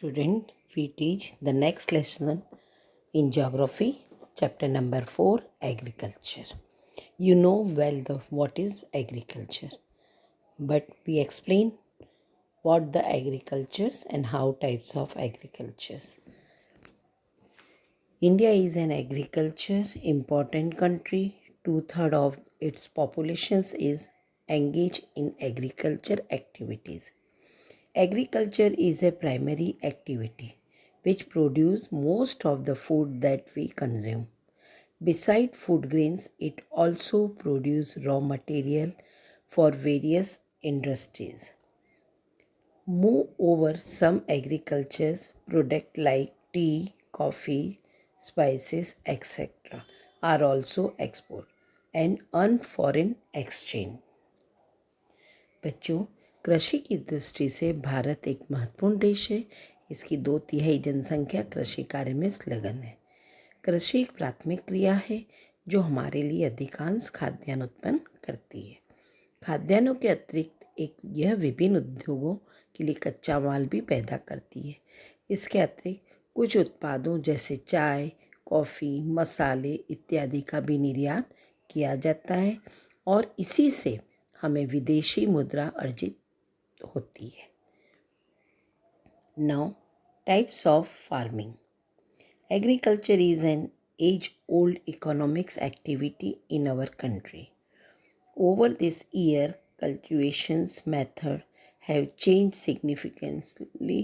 student, we teach the next lesson in geography, chapter number 4, agriculture. You know well what is agriculture, but we explain what the agricultures and how types of agricultures. India is an agriculture important country. Two-thirds of its population is engaged in agriculture activities. Agriculture is a primary activity which produces most of the food that we consume. Besides food grains, it also produces raw material for various industries. Moreover, some agriculture products like tea, coffee, spices, etc. are also exported and earn foreign exchange. बच्चों, कृषि की दृष्टि से भारत एक महत्वपूर्ण देश है। इसकी 2/3 जनसंख्या कृषि कार्य में संलग्न है। कृषि एक प्राथमिक क्रिया है जो हमारे लिए अधिकांश खाद्यान्न उत्पन्न करती है। खाद्यान्नों के अतिरिक्त यह विभिन्न उद्योगों के लिए कच्चा माल भी पैदा करती है। इसके अतिरिक्त कुछ उत्पादों जैसे चाय, कॉफ़ी, मसाले इत्यादि का भी निर्यात किया जाता है और इसी से हमें विदेशी मुद्रा अर्जित होती है। Now types of farming. Agriculture is an age-old economics activity in our country. Over this year, cultivation's method have changed significantly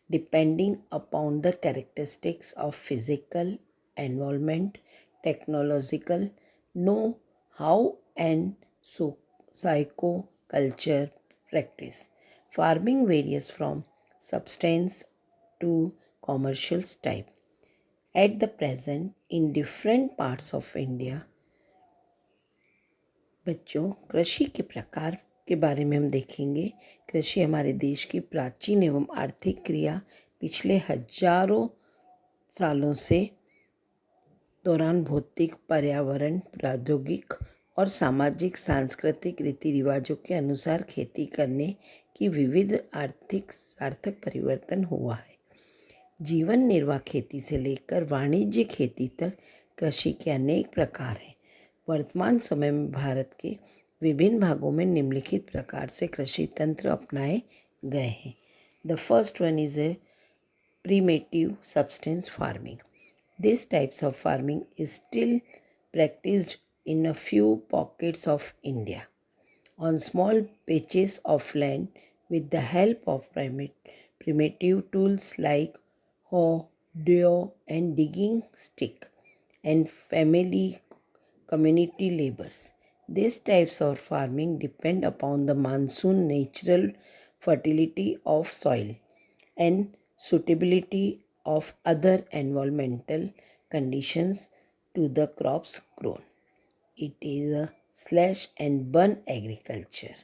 depending upon the characteristics of physical, environment, technological, know-how and psychoculture practice. Farming varies from subsistence to commercial type. At the present, in different parts of India, बच्चों कृषि के प्रकार के बारे में हम देखेंगे। कृषि हमारे देश की प्राचीन एवं आर्थिक क्रिया पिछले हजारों सालों से दौरान भौतिक, पर्यावरण, प्रौद्योगिक और सामाजिक सांस्कृतिक रीति रिवाजों के अनुसार खेती करने की विविध आर्थिक सार्थक परिवर्तन हुआ है। जीवन निर्वाह खेती से लेकर वाणिज्य खेती तक कृषि के अनेक प्रकार हैं। वर्तमान समय में भारत के विभिन्न भागों में निम्नलिखित प्रकार से कृषि तंत्र अपनाए गए हैं। The first one is a primitive subsistence farming. These types of farming is still practiced in a few pockets of India on small patches of land with the help of primitive tools like hoe, hoe and digging stick and family community labors. These types of farming depend upon the monsoon natural fertility of soil and suitability of other environmental conditions to the crops grown. It is a slash and burn agriculture.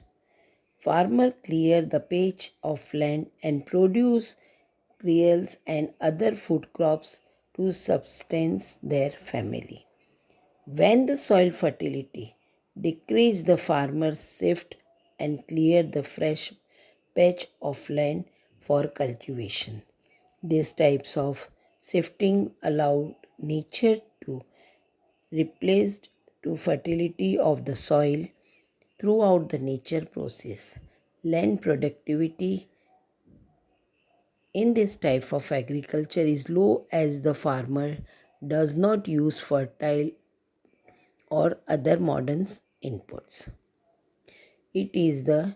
Farmer clear the patch of land and produce cereals and other food crops to sustain their family. When the soil fertility decrease, the farmers shift and clear the fresh patch of land for cultivation. These types of shifting allowed nature to replace to fertility of the soil throughout the nature process. Land productivity in this type of agriculture is low as the farmer does not use fertile or other modern inputs. It is the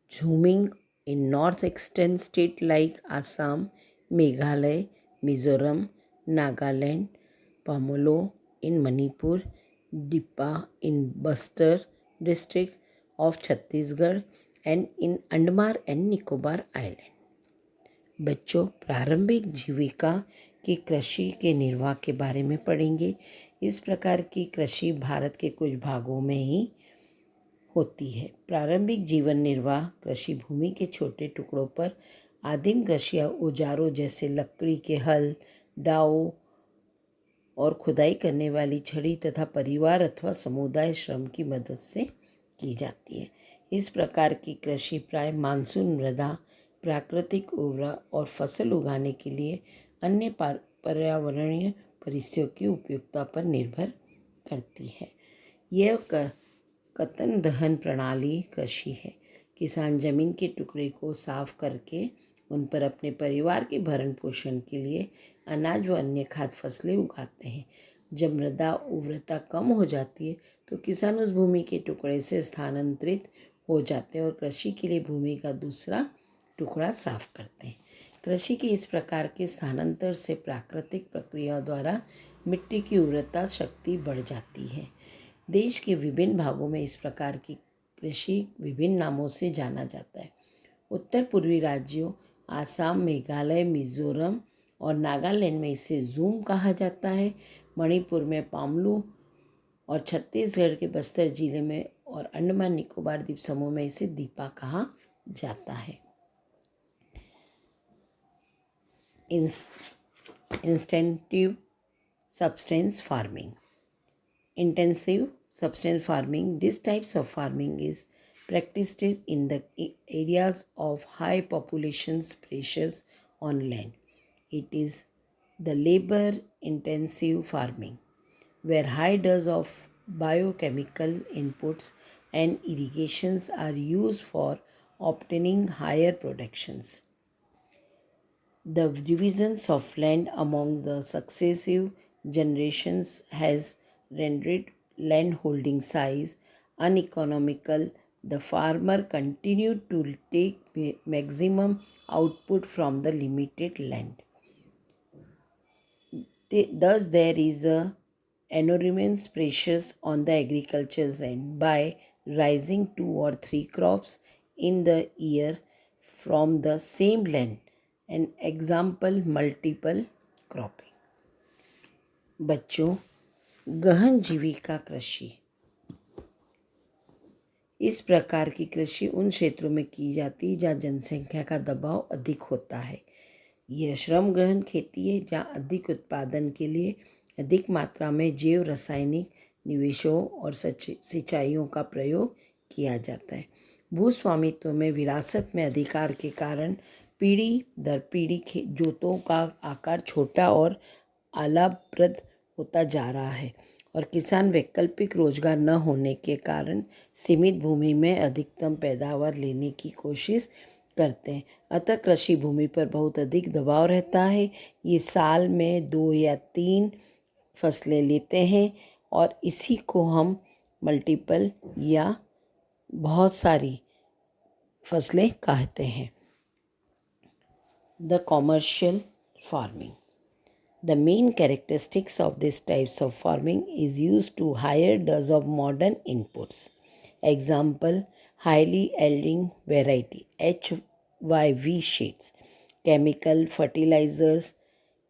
zooming in northeastern states like Assam, Meghalaya, Mizoram, Nagaland, Pamalo in Manipur, Dipa in Bastar district of Chhattisgarh and in Andaman and Nicobar Island. बच्चों, प्रारंभिक जीविका की कृषि के निर्वाह के बारे में पढ़ेंगे। इस प्रकार की कृषि भारत के कुछ भागों में ही होती है। प्रारंभिक जीवन निर्वाह कृषि भूमि के छोटे टुकड़ों पर आदिम कृषि औजारों जैसे लकड़ी के हल, डाव और खुदाई करने वाली छड़ी तथा परिवार अथवा समुदाय श्रम की मदद से की जाती है। इस प्रकार की कृषि प्राय मानसून मृदा प्राकृतिक उर्वरक और फसल उगाने के लिए अन्य पर्यावरणीय परिस्थितियों की उपयुक्तता पर निर्भर करती है। यह कतन दहन प्रणाली कृषि है। किसान जमीन के टुकड़े को साफ करके उन पर अपने परिवार के भरण पोषण के लिए अनाज व अन्य खाद्य फसलें उगाते हैं। जब मृदा उर्वरता कम हो जाती है तो किसान उस भूमि के टुकड़े से स्थानांतरित हो जाते हैं और कृषि के लिए भूमि का दूसरा टुकड़ा साफ करते हैं। कृषि के इस प्रकार के स्थानांतर से प्राकृतिक प्रक्रिया द्वारा मिट्टी की उर्वरता शक्ति बढ़ जाती है। देश के विभिन्न भागों में इस प्रकार की कृषि विभिन्न नामों से जाना जाता है। उत्तर पूर्वी राज्यों आसाम, मेघालय, मिजोरम और नागालैंड में इसे जूम कहा जाता है। मणिपुर में पामलू और छत्तीसगढ़ के बस्तर जिले में और अंडमान निकोबार द्वीप समूह में इसे दीपा कहा जाता है। Intensive subsistence farming. Intensive subsistence farming. This types of farming is practiced in the areas of high population pressures on land. It is the labor intensive farming where high dose of biochemical inputs and irrigations are used for obtaining higher productions. The divisions of land among the successive generations has rendered landholding size uneconomical. The farmer continued to take maximum output from the limited land. Thus, there is a enormous pressure on the agricultural land by raising 2 or 3 crops in the year from the same land. An example, multiple cropping. बच्चों, गहन जीविका कृषि इस प्रकार की कृषि उन क्षेत्रों में की जाती है जहाँ जनसंख्या का दबाव अधिक होता है। यह श्रम गहन खेती है जहाँ अधिक उत्पादन के लिए अधिक मात्रा में जैव रासायनिक निवेशों और सिंचाइयों का प्रयोग किया जाता है। भूस्वामित्व में विरासत में अधिकार के कारण पीढ़ी दर पीढ़ी जोतों का आकार छोटा और अलाभप्रद होता जा रहा है और किसान वैकल्पिक रोजगार न होने के कारण सीमित भूमि में अधिकतम पैदावार लेने की कोशिश करते हैं। अतः कृषि भूमि पर बहुत अधिक दबाव रहता है। ये साल में 2 या 3 फसलें लेते हैं और इसी को हम मल्टीपल या बहुत सारी फसलें कहते हैं। The commercial farming. The main characteristics of these types of farming is used to higher dose of modern inputs. Example, highly yielding variety HYV sheets, chemical fertilizers,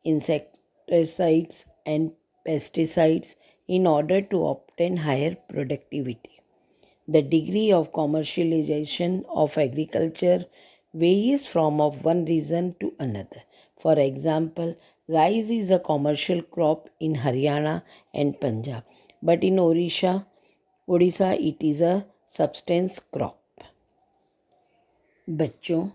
insecticides and pesticides in order to obtain higher productivity. The degree of commercialization of agriculture varies from of one region to another. For example, rice is a commercial crop in Haryana and Punjab, but in Odisha it is a subsistence crop. बच्चों,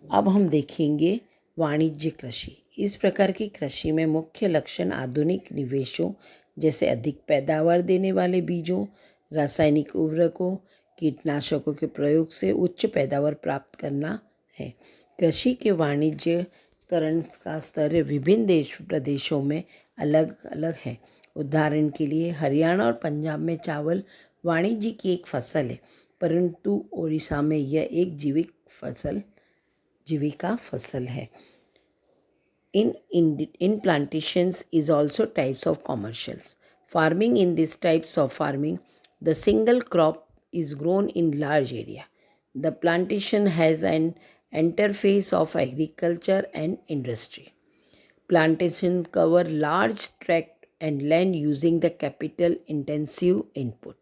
अब हम देखेंगे वाणिज्य कृषि। इस प्रकार की कृषि में मुख्य लक्षण आधुनिक निवेशों जैसे अधिक पैदावार देने वाले बीजों, रासायनिक उर्वरकों, कीटनाशकों के प्रयोग से उच्च पैदावार प्राप्त करना है। कृषि के वाणिज्यकरण का स्तर विभिन्न प्रदेशों में अलग अलग है। उदाहरण के लिए हरियाणा और पंजाब में चावल वाणिज्य की एक फसल है, परंतु ओडिशा में यह एक जीविका फसल है। In plantations is also types of commercials. Farming in these types of farming, the single crop is grown in large area. The plantation has an interface of agriculture and industry. Plantation cover large tract and land using the capital intensive input.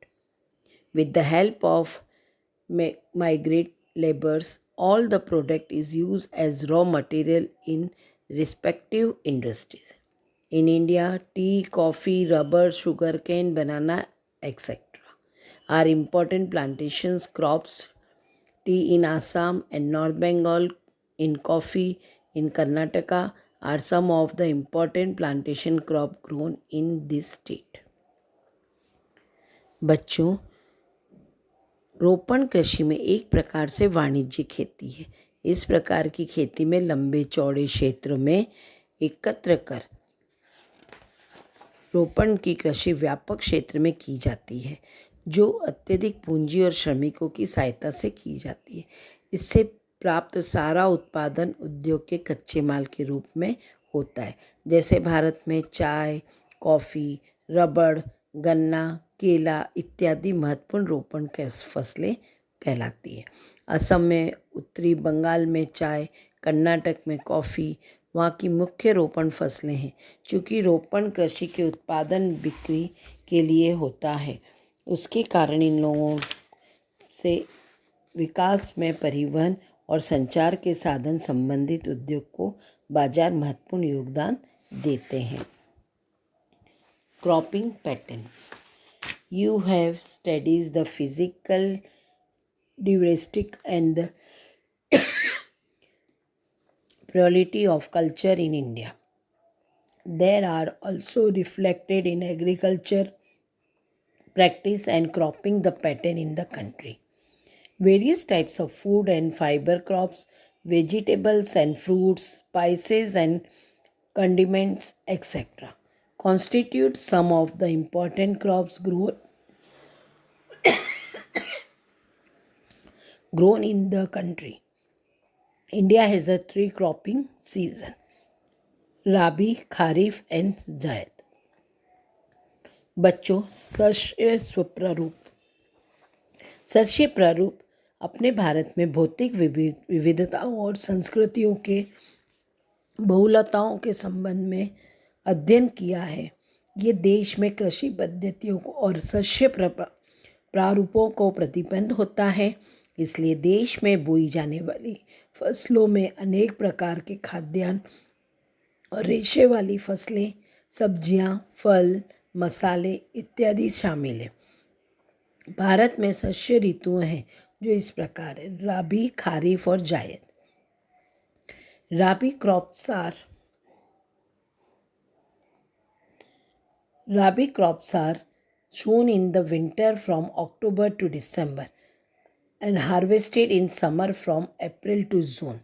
With the help of migrant laborers, all the product is used as raw material in respective industries. In India, tea, coffee, rubber, sugarcane, banana, etc. are important plantations crops tea in Assam and North Bengal, in coffee in Karnataka are some of the important plantation crop grown in this state. बच्चों, रोपण कृषि में एक प्रकार से वाणिज्यिक खेती है। इस प्रकार की खेती में लंबे चौड़े क्षेत्र में एकत्र कर रोपण की कृषि व्यापक क्षेत्र में की जाती है, जो अत्यधिक पूंजी और श्रमिकों की सहायता से की जाती है। इससे प्राप्त सारा उत्पादन उद्योग के कच्चे माल के रूप में होता है। जैसे भारत में चाय, कॉफ़ी, रबड़, गन्ना, केला इत्यादि महत्वपूर्ण रोपण फसलें कहलाती है। असम में, उत्तरी बंगाल में चाय, कर्नाटक में कॉफ़ी वहाँ की मुख्य रोपण फसलें हैं। चूँकि रोपण कृषि के उत्पादन बिक्री के लिए होता है, उसके कारण इन लोगों से विकास में परिवहन और संचार के साधन संबंधित उद्योग को बाजार महत्वपूर्ण योगदान देते हैं। Cropping pattern. You have studied the physical diversity and the plurality of culture in India. There are also reflected in agriculture practice and cropping the pattern in the country. Various types of food and fiber crops, vegetables and fruits, spices and condiments, etc. constitute some of the important crops grown in the country. India has a three cropping season: Rabi, Kharif and Zaid. बच्चों, शस्य प्रारूप अपने भारत में भौतिक विविधताओं और संस्कृतियों के बहुलताओं के संबंध में अध्ययन किया है। ये देश में कृषि पद्धतियों को और शस्य प्रारूपों को प्रतिबंध होता है। इसलिए देश में बोई जाने वाली फसलों में अनेक प्रकार के खाद्यान्न और रेशे वाली फसलें, सब्जियां, फल, मसाले इत्यादि शामिल हैं। भारत में शस्य ऋतुएं हैं जो इस प्रकार है: राबी, खारिफ और जायद। Rabi crops are sown in the winter from October to December and harvested in summer from April to June.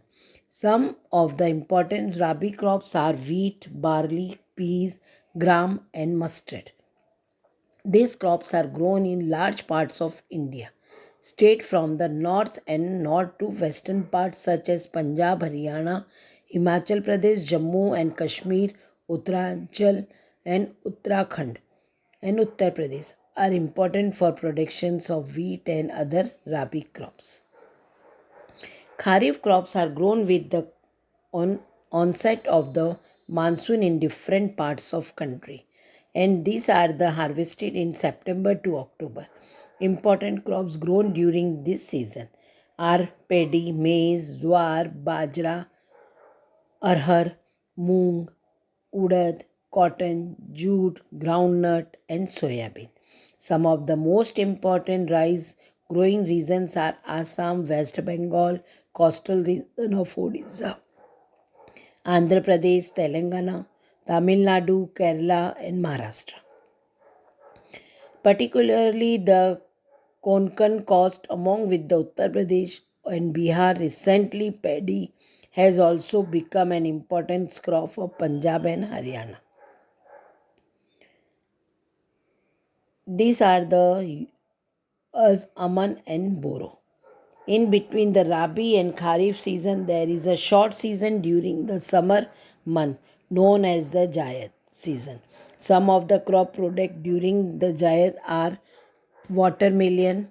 Some of the important Rabi crops are wheat, barley, peas, gram and mustard. These crops are grown in large parts of India. States from the north and north to western parts such as Punjab, Haryana, Himachal Pradesh, Jammu and Kashmir, Uttaranchal and Uttarakhand and Uttar Pradesh are important for productions of wheat and other rabi crops. Kharif crops are grown with the onset of the monsoon in different parts of country, and these are the harvested in September to October. Important crops grown during this season are paddy, maize, jowar, bajra, arhar, moong, urad, cotton, jute, groundnut and soybean. Some of the most important rice growing regions are Assam, West Bengal, coastal region of Odisha, Andhra Pradesh, Telangana, Tamil Nadu, Kerala and Maharashtra. Particularly the Konkan coast along with the Uttar Pradesh and Bihar. Recently paddy has also become an important crop of Punjab and Haryana. These are the Aman and Boro. In between the Rabi and Kharif season, there is a short season during the summer month known as the Jayad season. Some of the crop products during the Jayad are watermelon,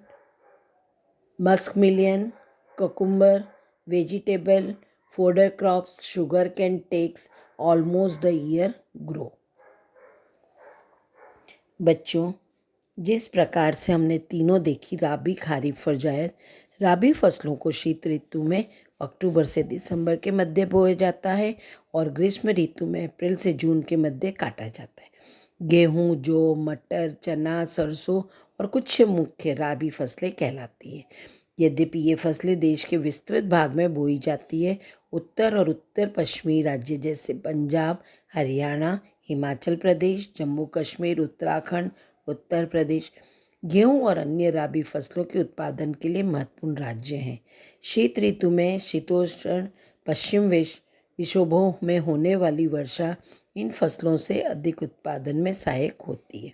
muskmelon, cucumber, vegetable, fodder crops, sugarcane takes almost the year grow. बच्चों, जिस प्रकार से हमने तीनों देखी, राबी, खारिफ और जायद। राबी फसलों को शीत ऋतु में अक्टूबर से दिसंबर के मध्य बोया जाता है और ग्रीष्म ऋतु में अप्रैल से जून के मध्य काटा जाता है। गेहूँ, जौ, मटर, चना, सरसों और कुछ मुख्य राबी फसलें कहलाती है। यद्यपि ये फसलें देश के विस्तृत भाग में बोई जाती है, उत्तर और उत्तर पश्चिमी राज्य जैसे पंजाब, हरियाणा, हिमाचल प्रदेश, जम्मू कश्मीर, उत्तराखंड, उत्तर प्रदेश गेहूं और अन्य राबी फसलों के उत्पादन के लिए महत्वपूर्ण राज्य हैं। शीत ऋतु में शीतोष्ण पश्चिम विक्षोभों में होने वाली वर्षा इन फसलों से अधिक उत्पादन में सहायक होती है।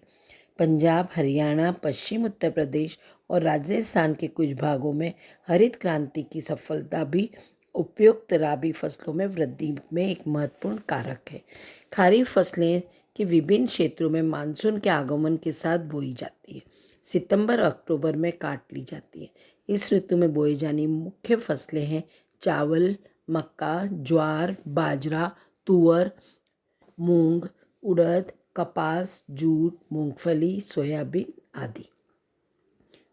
पंजाब, हरियाणा, पश्चिम उत्तर प्रदेश और राजस्थान के कुछ भागों में हरित क्रांति की सफलता भी उपयुक्त राबी फसलों में वृद्धि में एक महत्वपूर्ण कारक है। खरीफ फसलें के विभिन्न क्षेत्रों में मानसून के आगमन के साथ बोई जाती है। सितंबर अक्टूबर में काट ली जाती है। इस ऋतु में बोई जाने मुख्य फसलें हैं चावल, मक्का, ज्वार, बाजरा, तुअर, मूंग, उड़द, कपास, जूट, मूंगफली, सोयाबीन आदि।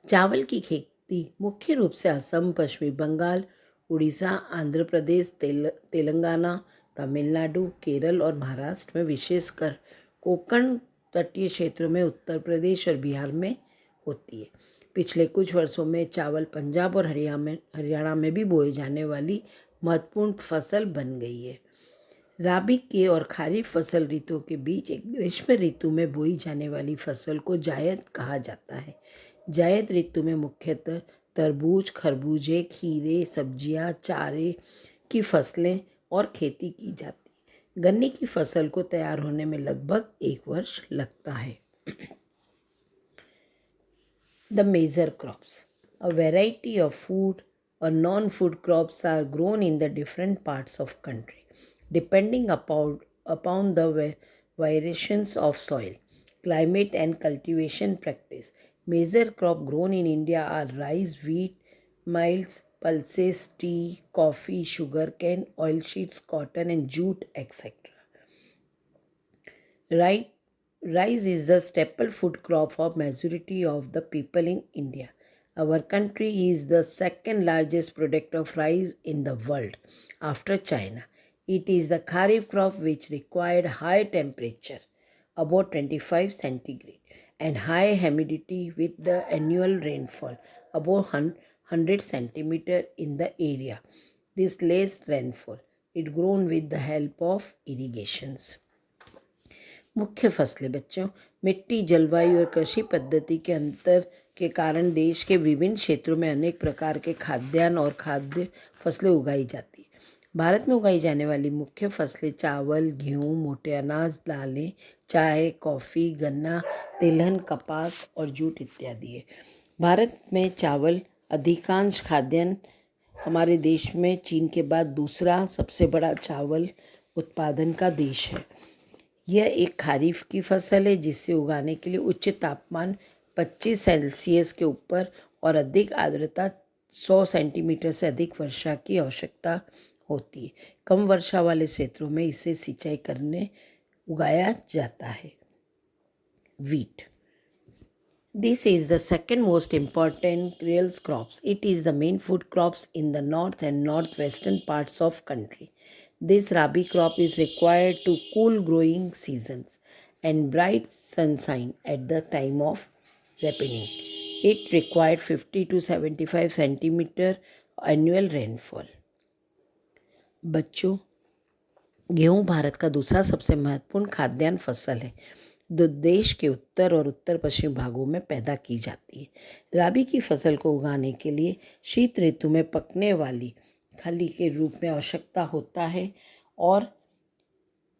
चावल की खेती मुख्य रूप से असम, पश्चिमी बंगाल, उड़ीसा, आंध्र प्रदेश, तेलंगाना, तमिलनाडु, केरल और महाराष्ट्र में, विशेषकर कोंकण तटीय क्षेत्रों में, उत्तर प्रदेश और बिहार में होती है। पिछले कुछ वर्षों में चावल पंजाब और हरियाणा में भी बोए जाने वाली महत्वपूर्ण फसल बन गई है। राबी के और खरीफ फसल ऋतुओं के बीच एक ग्रीष्म ऋतु में बोई जाने वाली फसल को जायद कहा जाता है। जायद ऋतु में मुख्यतः तरबूज, खरबूजे, खीरे, सब्जियां, चारे की फसलें और खेती की जाती है। गन्ने की फसल को तैयार होने में लगभग 1 वर्ष लगता है। The major crops. A variety of food or non-food crops are grown in the different parts of country, depending upon the variations of soil, climate and cultivation practice. Major crop grown in India are rice, wheat, miles, pulses, tea, coffee, sugarcane, oilseeds, cotton and jute, etc. Right, rice is the staple food crop for majority of the people in India. Our country is the second largest producer of rice in the world after China. It is the kharif crop which required high temperature, about 25 centigrade, and high humidity with the annual rainfall, about 100 centimeter in the area. This less rainfall, it grown with the help of irrigations. मुख्य फसलें बच्चों, मिट्टी, जलवायु और कृषि पद्धति के अंतर के कारण देश के विभिन्न क्षेत्रों में अनेक प्रकार के खाद्यान्न और खाद्य फसलें उगाई जाती हैं। भारत में उगाई जाने वाली मुख्य फसलें चावल, गेहूँ, मोटे अनाज, दालें, चाय, कॉफ़ी, गन्ना, तिलहन, कपास और जूट इत्यादि है। भारत में चावल अधिकांश खाद्यान्न हमारे देश में चीन के बाद दूसरा सबसे बड़ा चावल उत्पादन का देश है। यह एक खरीफ की फसल है जिसे उगाने के लिए उच्च तापमान 25 सेल्सियस के ऊपर और अधिक आर्द्रता 100 सेंटीमीटर से अधिक वर्षा की आवश्यकता होती है। कम वर्षा वाले क्षेत्रों में इसे सिंचाई करने उगाया जाता है। Wheat, this is the second most important real crops. It is the main food crops in the north and northwestern parts of country. This rabi crop is required to cool growing seasons and bright sunshine at the time of ripening. It required 50 to 75 centimeter annual rainfall. बच्चों, गेहूं भारत का दूसरा सबसे महत्वपूर्ण खाद्यान्न फसल है जो देश के उत्तर और उत्तर पश्चिम भागों में पैदा की जाती है। राबी की फसल को उगाने के लिए शीत ऋतु में पकने वाली खली के रूप में आवश्यकता होता है और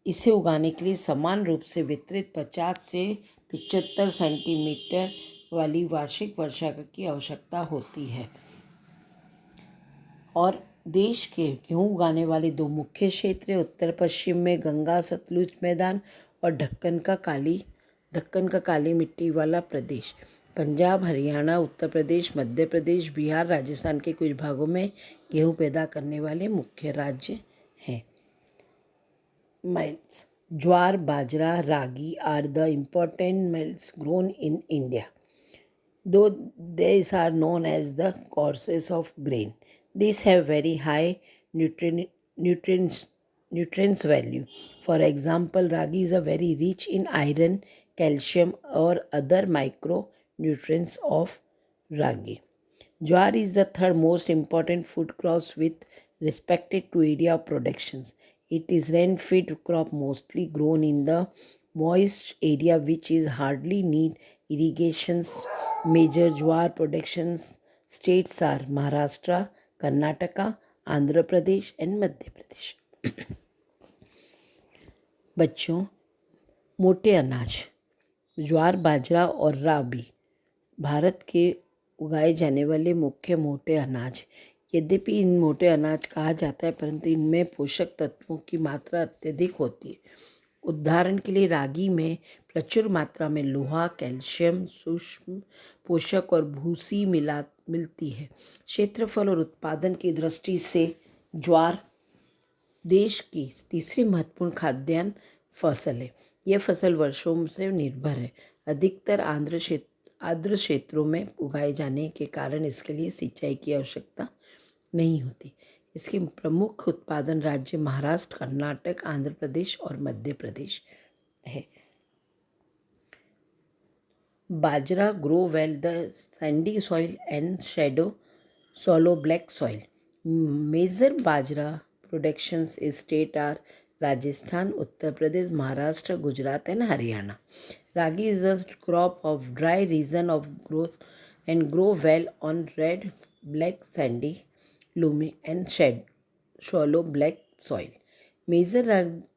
इसे उगाने के लिए समान रूप से वितरित 50 से 75 सेंटीमीटर वाली वार्षिक वर्षा की आवश्यकता होती है। और देश के गेहूँ उगाने वाले 2 मुख्य क्षेत्र उत्तर पश्चिम में गंगा सतलुज मैदान और ढक्कन का काली मिट्टी वाला प्रदेश। पंजाब, हरियाणा, उत्तर प्रदेश, मध्य प्रदेश, बिहार, राजस्थान के कुछ भागों में गेहूं पैदा करने वाले मुख्य राज्य हैं। Millets, jowar, bajra, ragi are the important millets grown in India, though these are known as the courses of grain. These have very high nutrients value. For example, ragi is a very rich in iron, calcium or other micronutrients of ragi. Jowar is the third most important food crops with respect to area of productions. It is rain-fed crop mostly grown in the moist area which is hardly need irrigations. Major jowar productions states are Maharashtra, Karnataka, Andhra Pradesh and Madhya Pradesh. बच्चों, मोटे अनाज ज्वार, बाजरा और राबी भारत के उगाए जाने वाले मुख्य मोटे अनाज। यद्यपि इन मोटे अनाज कहा जाता है परंतु इनमें पोषक तत्वों की मात्रा अत्यधिक होती है। उदाहरण के लिए रागी में प्रचुर मात्रा में लोहा, कैल्शियम, सूक्ष्म पोषक और भूसी मिलती है। क्षेत्रफल और उत्पादन की दृष्टि से ज्वार देश की तीसरी महत्वपूर्ण खाद्यान्न फसल है। यह फसल वर्षों से निर्भर है। अधिकतर आर्द्र क्षेत्रों में उगाए जाने के कारण इसके लिए सिंचाई की आवश्यकता नहीं होती। इसके प्रमुख उत्पादन राज्य महाराष्ट्र, कर्नाटक, आंध्र प्रदेश और मध्य प्रदेश है। Bajra grow well the sandy soil and shallow black soil. Major bajra productions state are Rajasthan, Uttar Pradesh, Maharashtra, Gujarat and Haryana. Ragi is a crop of dry region of growth and grow well on red, black, sandy, loamy and shallow black soil. Major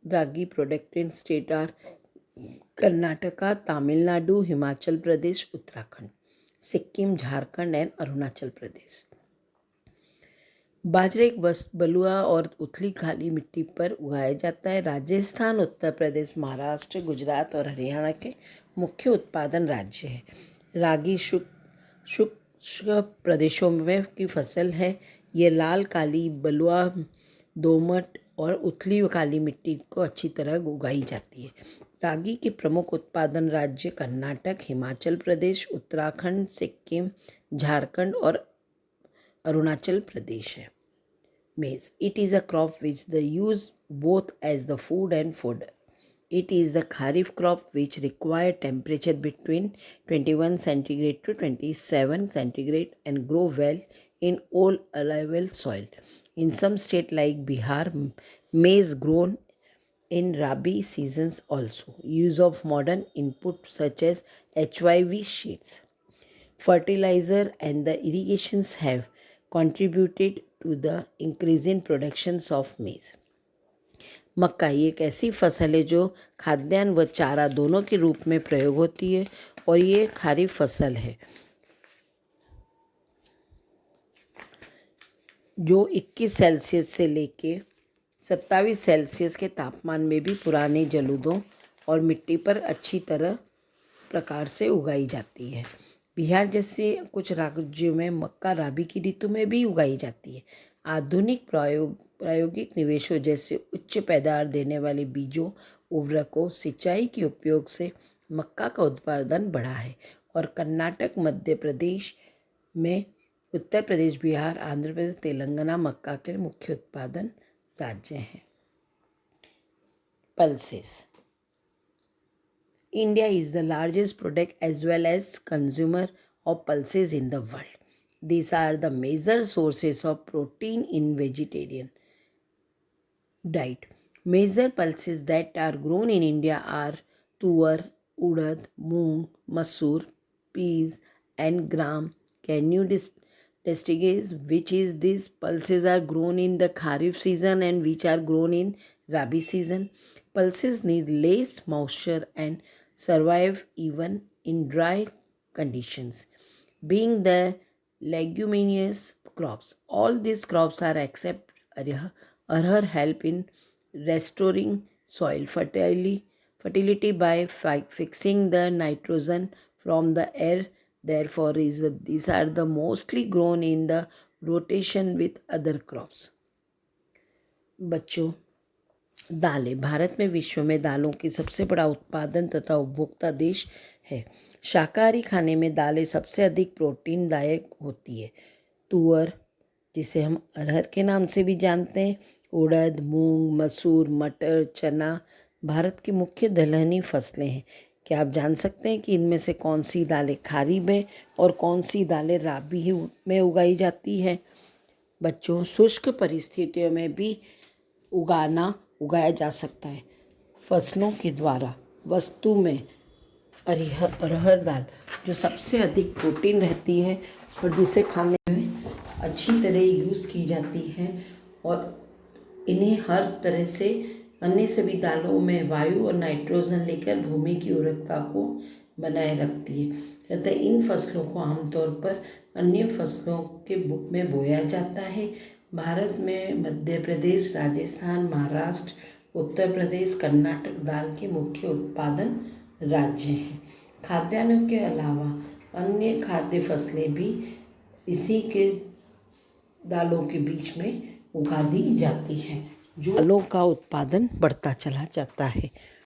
ragi producing states are Karnataka, Tamil Nadu, Himachal Pradesh, Uttarakhand, Sikkim, Jharkhand and Arunachal Pradesh. बाजरा एक बलुआ और उथली खाली मिट्टी पर उगाया जाता है। राजस्थान, उत्तर प्रदेश, महाराष्ट्र, गुजरात और हरियाणा के मुख्य उत्पादन राज्य है। रागी शुष्क प्रदेशों में की फसल है। ये लाल, काली, बलुआ, दोमट और उथली काली मिट्टी को अच्छी तरह उगाई जाती है। रागी के प्रमुख उत्पादन राज्य कर्नाटक, हिमाचल प्रदेश, उत्तराखंड, सिक्किम, झारखंड और अरुणाचल प्रदेश है। Maize. It is a crop which they use both as the food and fodder. It is the kharif crop which require temperature between 21 centigrade to 27 centigrade and grow well in all alluvial soil. In some states like Bihar, maize grown in Rabi seasons also. Use of modern input such as HYV sheets, fertilizer and the irrigations have contributed to the increase in productions of maize. मक्का ये एक ऐसी फसल है जो खाद्यान्न व चारा दोनों के रूप में प्रयोग होती है और ये खरीफ फसल है जो 21 सेल्सियस से लेके 27 सेल्सियस के तापमान में भी पुराने जलूदों और मिट्टी पर अच्छी तरह प्रकार से उगाई जाती है। बिहार जैसे कुछ राज्यों में मक्का राबी की ऋतु में भी उगाई जाती है। आधुनिक प्रायोगिक निवेशों जैसे उच्च पैदावार देने वाले बीजों, उर्वरकों, सिंचाई के उपयोग से मक्का का उत्पादन बढ़ा है और कर्नाटक, मध्य प्रदेश में उत्तर प्रदेश, बिहार, आंध्र प्रदेश, तेलंगाना मक्का के मुख्य उत्पादन राज्य हैं। Pulses. India is the largest product as well as consumer of pulses in the world. These are the major sources of protein in vegetarian diet. Major pulses that are grown in India are tuar, urad, moong, masoor, peas and gram. Can you distinguish which is these pulses are grown in the Kharif season and which are grown in Rabi season? Pulses need less moisture and survive even in dry conditions. Being the leguminous crops, all these crops are except arhar help in restoring soil fertility by fixing the nitrogen from the air. Therefore, these are the mostly grown in the rotation with other crops. बच्चों, दालें। भारत में विश्व में दालों की सबसे बड़ा उत्पादन तथा उपभोक्ता देश है। शाकाहारी खाने में दालें सबसे अधिक प्रोटीनदायक होती है। तुअर, जिसे हम अरहर के नाम से भी जानते हैं, उड़द, मूंग, मसूर, मटर, चना भारत की मुख्य दलहनी फसलें हैं। क्या आप जान सकते हैं कि इनमें से कौन सी दालें खरीफ में और कौन सी दालें राबी में उगाई जाती है? बच्चों, शुष्क परिस्थितियों में भी उगाया जा सकता है। फसलों के द्वारा वस्तु में अरहर दाल जो सबसे अधिक प्रोटीन रहती है और जिसे खाने में अच्छी तरह यूज़ की जाती है और इन्हें हर तरह से अन्य सभी दालों में वायु और नाइट्रोजन लेकर भूमि की उर्वरकता को बनाए रखती है तथा इन फसलों को आमतौर पर अन्य फसलों के में बोया जाता है। भारत में मध्य प्रदेश, राजस्थान, महाराष्ट्र, उत्तर प्रदेश, कर्नाटक दाल के मुख्य उत्पादन राज्य हैं। खाद्यान्नों के अलावा अन्य खाद्य फसलें भी इसी के दालों के बीच में उगा दी जाती हैं, जो दालों का उत्पादन बढ़ता चला जाता है।